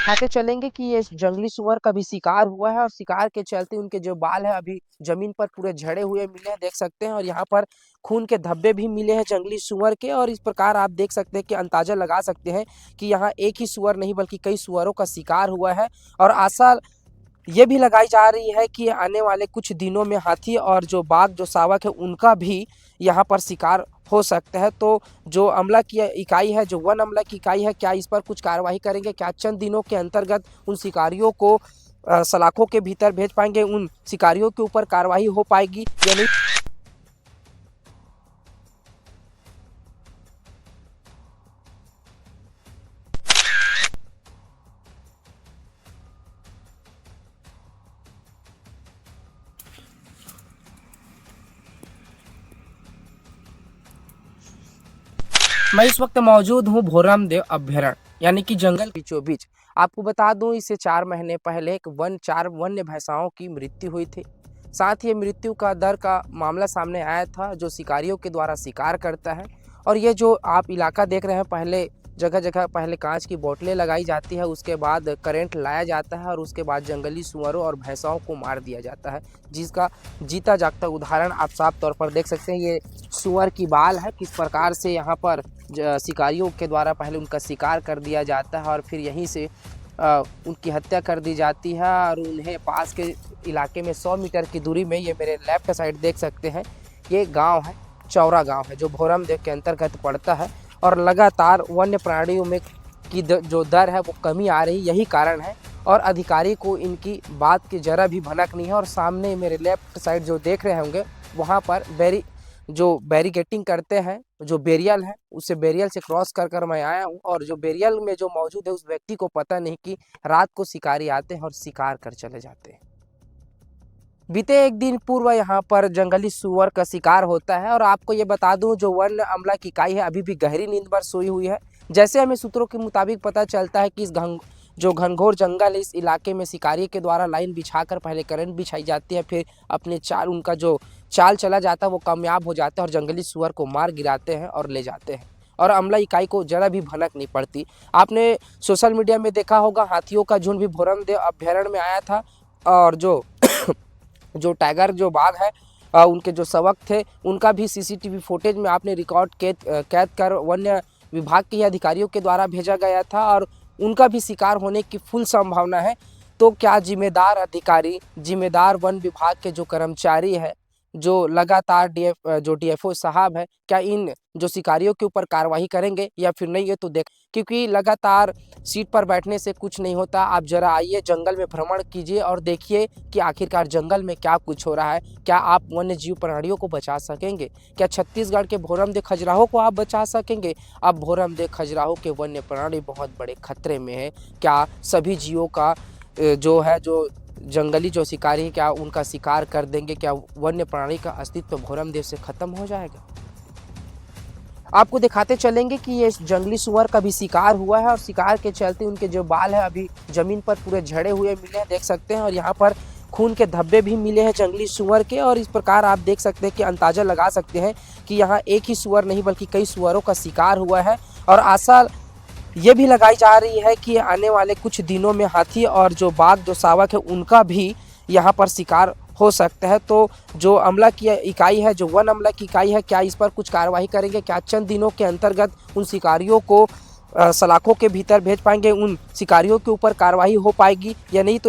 दिखाते चलेंगे कि ये जंगली सुअर का भी शिकार हुआ है और शिकार के चलते उनके जो बाल है अभी जमीन पर पूरे झड़े हुए मिले हैं, देख सकते हैं। और यहाँ पर खून के धब्बे भी मिले हैं जंगली सुअर के। और इस प्रकार आप देख सकते हैं कि अंदाजा लगा सकते हैं कि यहाँ एक ही सुअर नहीं बल्कि कई सुअरों का शिकार हुआ है। और आशा ये भी लगाई जा रही है कि आने वाले कुछ दिनों में हाथी और जो बाघ जो शावक है उनका भी यहाँ पर शिकार हो सकता है। तो जो अमला की इकाई है, जो वन अमला की इकाई है, क्या इस पर कुछ कार्रवाई करेंगे? क्या चंद दिनों के अंतर्गत उन शिकारियों को सलाखों के भीतर भेज पाएंगे? उन शिकारियों के ऊपर कार्रवाई हो पाएगी या नहीं? मैं इस वक्त मौजूद हूँ भोरम देव अभ्यारण्य यानी कि जंगल बीचों बीच। आपको बता दूं, इससे 4 महीने पहले एक चार वन्य भैंसाओं की मृत्यु हुई थी। साथ ही मृत्यु का दर का मामला सामने आया था जो शिकारियों के द्वारा शिकार करता है। और ये जो आप इलाका देख रहे हैं, पहले जगह जगह पहले कांच की बोतलें लगाई जाती है, उसके बाद करंट लाया जाता है और उसके बाद जंगली सुअरों और भैंसाओं को मार दिया जाता है, जिसका जीता जागता उदाहरण आप साफ तौर पर देख सकते हैं। ये सुअर की बाल है, किस प्रकार से यहाँ पर शिकारियों के द्वारा पहले उनका शिकार कर दिया जाता है और फिर यहीं से उनकी हत्या कर दी जाती है। और उन्हें पास के इलाके में 100 मीटर की दूरी में, ये मेरे लेफ्ट साइड देख सकते हैं, ये गांव है, चौरा गांव है, जो भोरम देव के अंतर्गत पड़ता है। और लगातार वन्य प्राणियों में की जो दर है वो कमी आ रही, यही कारण है। और अधिकारी को इनकी बात की जरा भी भनक नहीं है। और सामने मेरे लेफ्ट साइड जो देख रहे होंगे, वहाँ पर जो बैरिकेटिंग करते हैं, जो बेरियल है, उससे बेरियल से क्रॉस कर कर मैं आया हूँ। और जो बेरियल में जो मौजूद है उस व्यक्ति को पता नहीं कि रात को शिकारी आते हैं और शिकार कर चले जाते हैं। बीते एक दिन पूर्व यहाँ पर जंगली सुअर का शिकार होता है। और आपको ये बता दूं, जो वन अमला की इकाई है अभी भी गहरी नींद पर सोई हुई है। जैसे हमें सूत्रों के मुताबिक पता चलता है कि जो घनघोर जंगल है, इस इलाके में शिकारी के द्वारा लाइन बिछाकर पहले करंट बिछाई जाती है, फिर अपने उनका जो चाल चला जाता है वो कामयाब हो जाता है और जंगली सुअर को मार गिराते हैं और ले जाते हैं। और अमला इकाई को जरा भी भनक नहीं पड़ती। आपने सोशल मीडिया में देखा होगा, हाथियों का झुंड भी भोरम देव अभ्यारण्य में आया था। और जो टाइगर जो बाघ है, उनके जो शावक थे, उनका भी सीसीटीवी फुटेज में आपने रिकॉर्ड कैद कर वन्य विभाग के अधिकारियों के द्वारा भेजा गया था। और उनका भी शिकार होने की फुल संभावना है। तो क्या जिम्मेदार अधिकारी, जिम्मेदार वन विभाग के जो कर्मचारी है, जो लगातार जो डीएफओ साहब है, क्या इन जो शिकारियों के ऊपर कार्रवाई करेंगे या फिर नहीं? ये तो देख, क्योंकि लगातार सीट पर बैठने से कुछ नहीं होता। आप जरा आइए, जंगल में भ्रमण कीजिए और देखिए कि आखिरकार जंगल में क्या कुछ हो रहा है। क्या आप वन्य जीव प्राणियों को बचा सकेंगे? क्या छत्तीसगढ़ के भोरम देव खजुराहो को आप बचा सकेंगे? अब भोरम देव खजुराहो के वन्य प्राणी बहुत बड़े खतरे में है। क्या सभी जीवों का जो है, जो जंगली जो शिकारी है, क्या उनका शिकार कर देंगे? क्या वन्य प्राणी का अस्तित्व भोरम देव से खत्म हो जाएगा? आपको दिखाते चलेंगे कि ये जंगली सुअर का भी शिकार हुआ है और शिकार के चलते उनके जो बाल है अभी जमीन पर पूरे झड़े हुए मिले हैं, देख सकते हैं। और यहाँ पर खून के धब्बे भी मिले हैं जंगली सुअर के। और इस प्रकार आप देख सकते हैं कि अंदाजा लगा सकते हैं कि यहाँ एक ही सुअर नहीं बल्कि कई सुअरों का शिकार हुआ है। और आशा ये भी लगाई जा रही है कि आने वाले कुछ दिनों में हाथी और जो बाघ जो शावक है उनका भी यहाँ पर शिकार हो सकता है। तो जो अमला की इकाई है, जो वन अमला की इकाई है, क्या इस पर कुछ कार्रवाई करेंगे? क्या चंद दिनों के अंतर्गत उन शिकारियों को सलाखों के भीतर भेज पाएंगे? उन शिकारियों के ऊपर कार्रवाई हो पाएगी या नहीं? तो